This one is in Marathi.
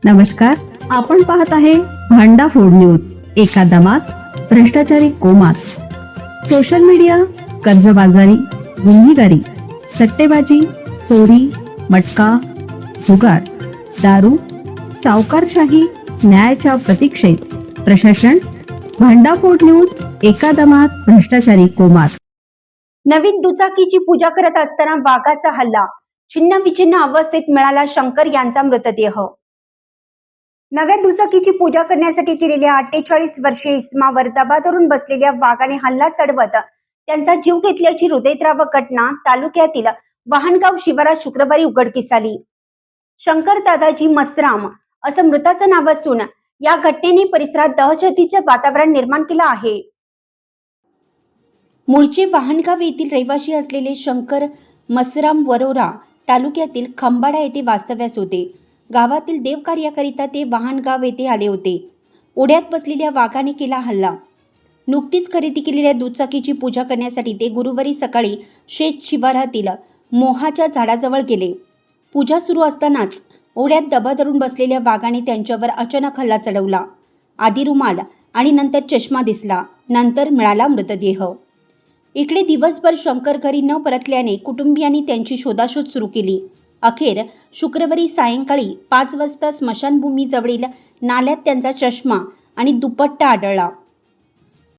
नमस्कार, आपण पाहत आहे भांडा फोड न्यूज. एका दमात भ्रष्टाचारी कोमात. सोशल मीडिया, कर्जबाजारी, गुन्हेगारी, सट्टेबाजी, चोरी, मटका, जुगार, दारू, सावकारशाही, न्यायाच्या प्रतीक्षेत प्रशासन. भांडाफोड न्यूज. एका दमात भ्रष्टाचारी कोमात. नवीन दुचाकीची पूजा करत असताना वाघाचा हल्ला. छिन्न विछिन्न अवस्थेत मिळाला शंकर यांचा मृतदेह. नव्या दुचाकीची पूजा करण्यासाठी गेलेल्या 48 वर्षीय इस्मावर दबा धरून बसलेल्या वाघाने हल्ला चढवत त्यांचा जीव घेतल्याची हृदयद्रावक घटना तालुक्यातील वाहनगाव शिवारात शुक्रवारी उघडकीस आली. शंकर दादाजी मसराम असं मृताचं नाव असून या घटनेने परिसरात दहशतीचे वातावरण निर्माण केलं आहे. मूळचे वाहनगाव येथील रहिवासी असलेले शंकर मसराम वरोरा तालुक्यातील खंबाडा येथे वास्तव्यास होते. गावातील देवकार्याकरिता ते वाहनगाव येथे आले होते. ओढ्यात बसलेल्या वाघाने केला हल्ला. नुकतीच खरेदी केलेल्या दुचाकीची पूजा करण्यासाठी ते गुरुवारी सकाळी शेत शिवारातील मोहाच्या झाडाजवळ गेले. पूजा सुरू असतानाच ओढ्यात दबा धरून बसलेल्या वाघाने त्यांच्यावर अचानक हल्ला चढवला. आधी रुमाल आणि नंतर चष्मा दिसला. नंतर मिळाला मृतदेह. इकडे दिवसभर शंकर घरी न परतल्याने कुटुंबियांनी त्यांची शोधाशोध सुरू केली. अखेर शुक्रवारी सायंकाळी 5 वाजता स्मशानभूमीजवळील नाल्यात त्यांचा चष्मा आणि दुपट्टा आढळला.